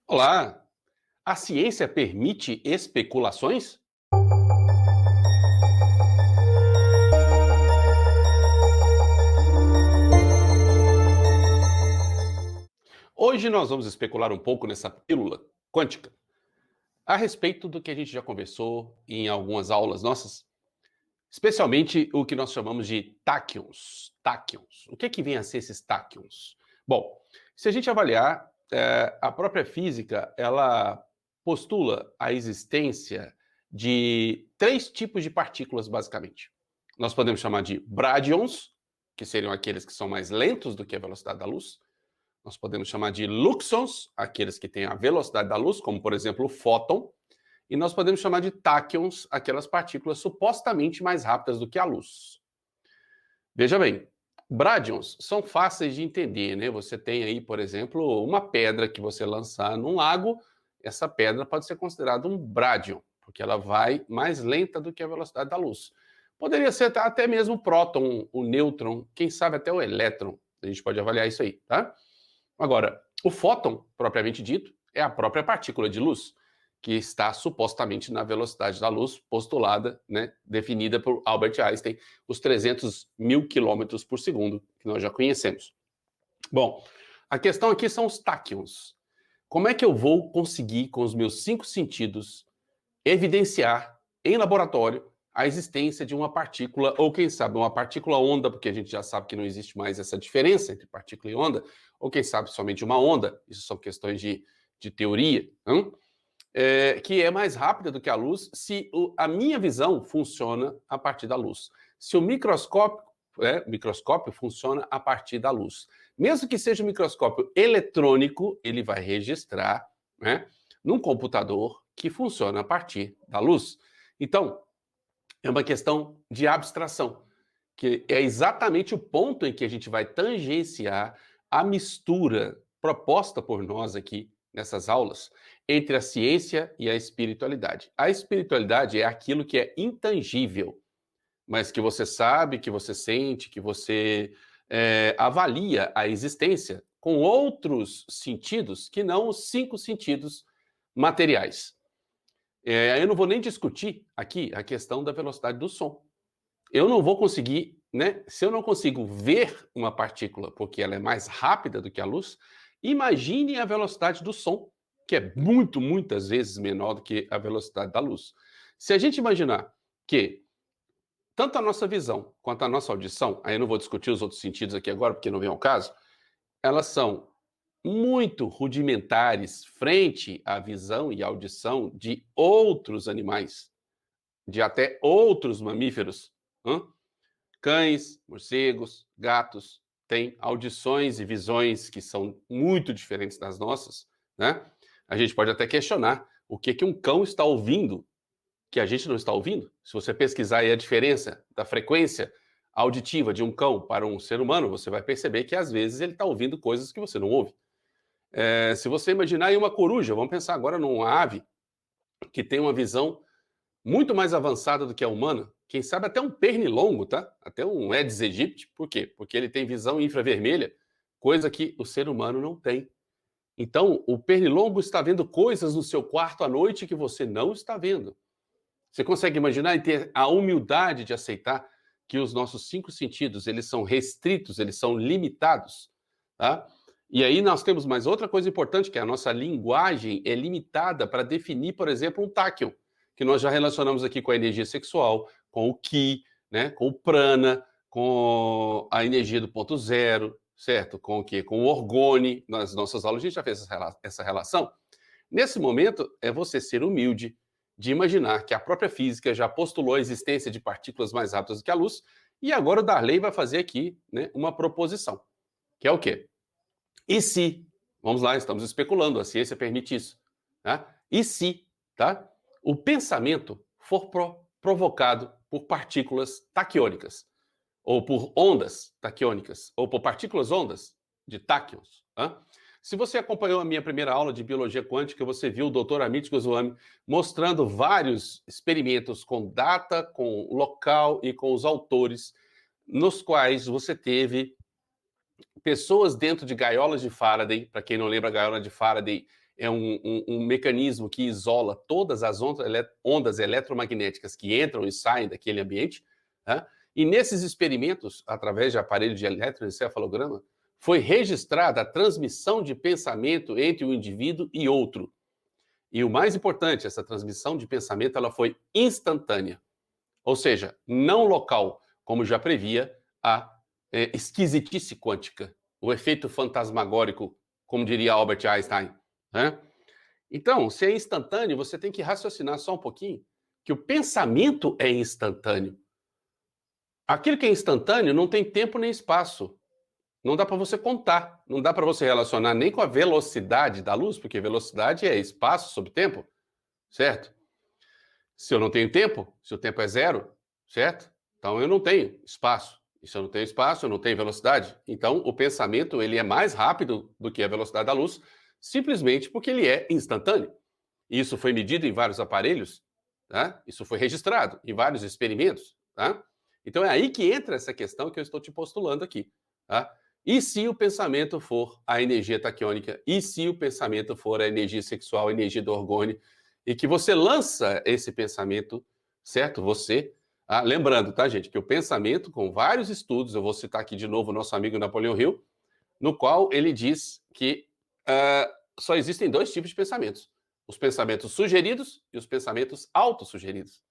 Olá! A ciência permite especulações? Hoje nós vamos especular um pouco nessa pílula quântica a respeito do que a gente já conversou em algumas aulas nossas, especialmente o que nós chamamos de táquions. Táquions. O que vem a ser esses táquions? Bom, se a gente avaliar, a própria física, ela postula a existência de três tipos de partículas, basicamente. Nós podemos chamar de brádions, que seriam aqueles que são mais lentos do que a velocidade da luz. Nós podemos chamar de luxons, aqueles que têm a velocidade da luz, como por exemplo o fóton. E nós podemos chamar de táquions, aquelas partículas supostamente mais rápidas do que a luz. Veja bem, brádions são fáceis de entender, né? Você tem aí, por exemplo, uma pedra que você lançar num lago, essa pedra pode ser considerada um brádion, porque ela vai mais lenta do que a velocidade da luz. Poderia ser até mesmo o próton, o nêutron, quem sabe até o elétron. A gente pode avaliar isso aí, tá? Agora, o fóton, propriamente dito, é a própria partícula de luz, que está supostamente na velocidade da luz, postulada, né, definida por Albert Einstein, os 300 mil quilômetros por segundo, que nós já conhecemos. Bom, a questão aqui são os táquions. Como é que eu vou conseguir, com os meus 5 sentidos, evidenciar em laboratório a existência de uma partícula, ou quem sabe uma partícula onda, porque a gente já sabe que não existe mais essa diferença entre partícula e onda, ou quem sabe somente uma onda, isso são questões de teoria, que é mais rápida do que a luz, se a minha visão funciona a partir da luz. Se o microscópio funciona a partir da luz. Mesmo que seja um microscópio eletrônico, ele vai registrar, né, num computador que funciona a partir da luz. Então, é uma questão de abstração, que é exatamente o ponto em que a gente vai tangenciar a mistura proposta por nós aqui nessas aulas entre a ciência e a espiritualidade. A espiritualidade é aquilo que é intangível, mas que você sabe, que você sente, que você avalia a existência com outros sentidos que não os 5 sentidos materiais. Eu não vou nem discutir aqui a questão da velocidade do som. Eu não vou conseguir, né? Se eu não consigo ver uma partícula porque ela é mais rápida do que a luz, imagine a velocidade do som, que é muitas vezes menor do que a velocidade da luz. Se a gente imaginar que tanto a nossa visão quanto a nossa audição, aí eu não vou discutir os outros sentidos aqui agora, porque não vem ao caso, elas são muito rudimentares frente à visão e audição de outros animais, de até outros mamíferos. Cães, morcegos, gatos têm audições e visões que são muito diferentes das nossas, né? A gente pode até questionar o que um cão está ouvindo que a gente não está ouvindo. Se você pesquisar aí a diferença da frequência auditiva de um cão para um ser humano, você vai perceber que às vezes ele está ouvindo coisas que você não ouve. Se você imaginar aí uma coruja, vamos pensar agora numa ave que tem uma visão muito mais avançada do que a humana, quem sabe até um pernilongo, tá? Até um Aedes aegypti. Por quê? Porque ele tem visão infravermelha, coisa que o ser humano não tem. Então, o pernilongo está vendo coisas no seu quarto à noite que você não está vendo. Você consegue imaginar e ter a humildade de aceitar que os nossos 5 sentidos, eles são restritos, eles são limitados, tá? E aí nós temos mais outra coisa importante, que é a nossa linguagem é limitada para definir, por exemplo, um táquion, que nós já relacionamos aqui com a energia sexual, com o ki, né, com o prana, com a energia do ponto zero, certo? Com o quê? Com o orgone. Nas nossas aulas a gente já fez essa relação. Nesse momento, é você ser humilde de imaginar que a própria física já postulou a existência de partículas mais rápidas do que a luz, e agora o Darley vai fazer aqui, né, uma proposição, que é o quê? E se, vamos lá, estamos especulando, a ciência permite isso, tá? E se, tá? O pensamento for provocado por partículas taquiônicas, ou por ondas taquiônicas, ou por partículas ondas de táquions, tá? Se você acompanhou a minha primeira aula de biologia quântica, você viu o Dr. Amit Goswami mostrando vários experimentos com data, com local e com os autores, nos quais você teve pessoas dentro de gaiolas de Faraday. Para quem não lembra, a gaiola de Faraday é um mecanismo que isola todas as ondas eletromagnéticas que entram e saem daquele ambiente, né? E nesses experimentos, através de aparelho de eletroencefalograma, foi registrada a transmissão de pensamento entre um indivíduo e outro. E o mais importante, essa transmissão de pensamento ela foi instantânea, ou seja, não local, como já previa a esquisitice quântica, o efeito fantasmagórico, como diria Albert Einstein, né? Então, se é instantâneo, você tem que raciocinar só um pouquinho que o pensamento é instantâneo. Aquilo que é instantâneo não tem tempo nem espaço. Não dá para você contar, não dá para você relacionar nem com a velocidade da luz, porque velocidade é espaço sobre tempo, certo? Se eu não tenho tempo, se o tempo é zero, certo? Então eu não tenho espaço. E se eu não tenho espaço, eu não tenho velocidade. Então o pensamento ele é mais rápido do que a velocidade da luz, simplesmente porque ele é instantâneo. Isso foi medido em vários aparelhos, tá? Isso foi registrado em vários experimentos, tá? Então é aí que entra essa questão que eu estou te postulando aqui, tá? E se o pensamento for a energia taquiônica? E se o pensamento for a energia sexual, a energia do orgônio? E que você lança esse pensamento, certo? Você, lembrando, tá, gente, que o pensamento, com vários estudos, eu vou citar aqui de novo o nosso amigo Napoleão Hill, no qual ele diz que só existem dois tipos de pensamentos: os pensamentos sugeridos e os pensamentos autossugeridos.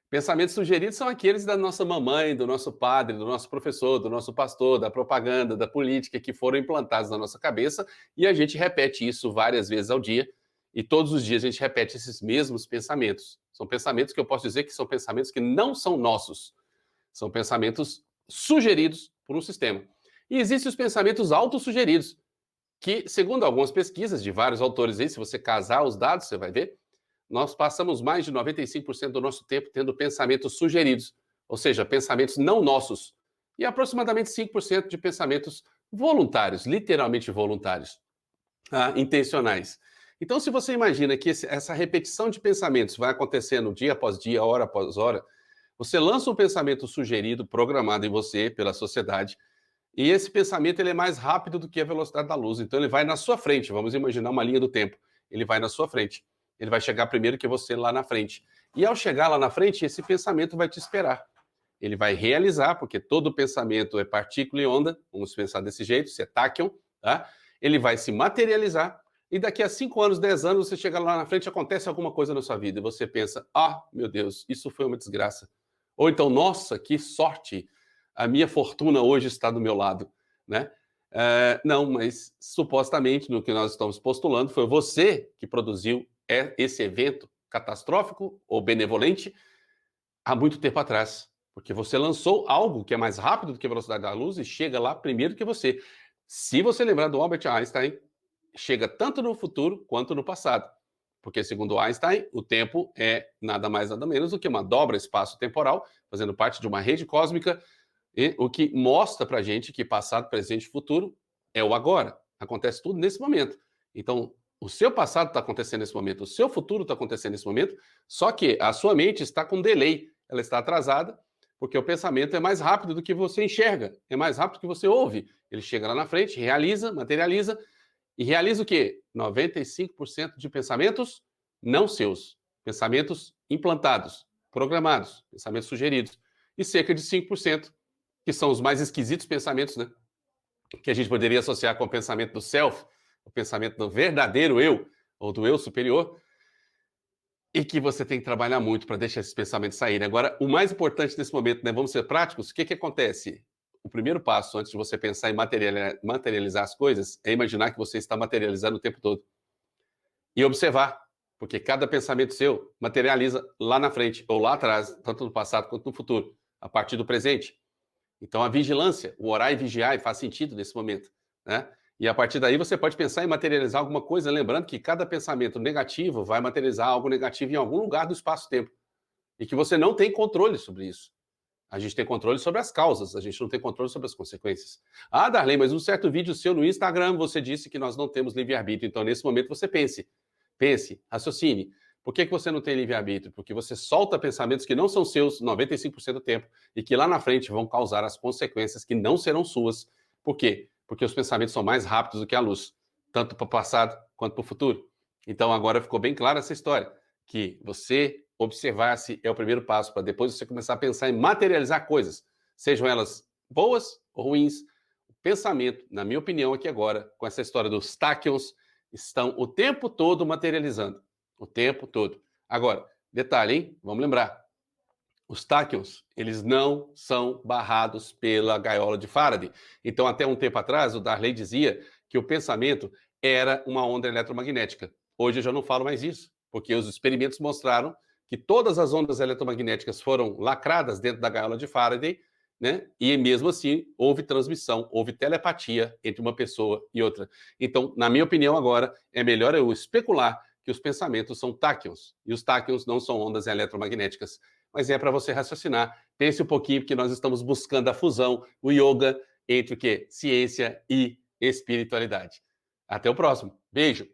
Pensamentos sugeridos são aqueles da nossa mamãe, do nosso padre, do nosso professor, do nosso pastor, da propaganda, da política, que foram implantados na nossa cabeça, e a gente repete isso várias vezes ao dia, e todos os dias a gente repete esses mesmos pensamentos. São pensamentos que eu posso dizer que são pensamentos que não são nossos. São pensamentos sugeridos por um sistema. E existem os pensamentos autossugeridos, que, segundo algumas pesquisas de vários autores aí, se você casar os dados, você vai ver, nós passamos mais de 95% do nosso tempo tendo pensamentos sugeridos, ou seja, pensamentos não nossos, e aproximadamente 5% de pensamentos voluntários, literalmente voluntários, intencionais. Então, se você imagina que essa repetição de pensamentos vai acontecendo dia após dia, hora após hora, você lança um pensamento sugerido, programado em você pela sociedade, e esse pensamento ele é mais rápido do que a velocidade da luz, então ele vai na sua frente, vamos imaginar uma linha do tempo, ele vai na sua frente. Ele vai chegar primeiro que você lá na frente. E ao chegar lá na frente, esse pensamento vai te esperar. Ele vai realizar, porque todo pensamento é partícula e onda, vamos pensar desse jeito, se é táquion, tá? Ele vai se materializar, e daqui a 5 anos, 10 anos, você chega lá na frente, acontece alguma coisa na sua vida, e você pensa, meu Deus, isso foi uma desgraça. Ou então, nossa, que sorte, a minha fortuna hoje está do meu lado, né? Não, mas supostamente, no que nós estamos postulando, foi você que produziu esse evento catastrófico ou benevolente há muito tempo atrás, porque você lançou algo que é mais rápido do que a velocidade da luz e chega lá primeiro que você. Se você lembrar do Albert Einstein, chega tanto no futuro quanto no passado, porque segundo Einstein, o tempo é nada mais nada menos do que uma dobra espaço-temporal, fazendo parte de uma rede cósmica, e o que mostra para a gente que passado, presente e futuro é o agora. Acontece tudo nesse momento. Então, o seu passado está acontecendo nesse momento, o seu futuro está acontecendo nesse momento, só que a sua mente está com delay, ela está atrasada, porque o pensamento é mais rápido do que você enxerga, é mais rápido do que você ouve. Ele chega lá na frente, realiza, materializa, e realiza o quê? 95% de pensamentos não seus, pensamentos implantados, programados, pensamentos sugeridos, e cerca de 5%, que são os mais esquisitos pensamentos, né? Que a gente poderia associar com o pensamento do self, o pensamento do verdadeiro eu, ou do eu superior, e que você tem que trabalhar muito para deixar esses pensamentos saírem. Agora, o mais importante nesse momento, né, vamos ser práticos, o que acontece? O primeiro passo, antes de você pensar em materializar as coisas, é imaginar que você está materializando o tempo todo. E observar, porque cada pensamento seu materializa lá na frente, ou lá atrás, tanto no passado quanto no futuro, a partir do presente. Então, a vigilância, o orar e vigiar, faz sentido nesse momento, né? E a partir daí você pode pensar em materializar alguma coisa, lembrando que cada pensamento negativo vai materializar algo negativo em algum lugar do espaço-tempo. E que você não tem controle sobre isso. A gente tem controle sobre as causas, a gente não tem controle sobre as consequências. Darley, mas um certo vídeo seu no Instagram, você disse que nós não temos livre-arbítrio. Então, nesse momento, você pense, raciocine. Por que você não tem livre-arbítrio? Porque você solta pensamentos que não são seus 95% do tempo e que lá na frente vão causar as consequências que não serão suas. Por quê? Porque os pensamentos são mais rápidos do que a luz, tanto para o passado quanto para o futuro. Então agora ficou bem clara essa história, que você observar-se é o primeiro passo para depois você começar a pensar em materializar coisas, sejam elas boas ou ruins. O pensamento, na minha opinião aqui agora, com essa história dos tachyons, estão o tempo todo materializando, o tempo todo. Agora, detalhe, hein? Vamos lembrar, os tachyons, eles não são barrados pela gaiola de Faraday. Então, até um tempo atrás, o Darley dizia que o pensamento era uma onda eletromagnética. Hoje eu já não falo mais isso, porque os experimentos mostraram que todas as ondas eletromagnéticas foram lacradas dentro da gaiola de Faraday, né? E mesmo assim houve transmissão, houve telepatia entre uma pessoa e outra. Então, na minha opinião, agora é melhor eu especular que os pensamentos são tachyons, e os tachyons não são ondas eletromagnéticas, mas é para você raciocinar. Pense um pouquinho, porque nós estamos buscando a fusão, o yoga, entre o quê? Ciência e espiritualidade. Até o próximo. Beijo!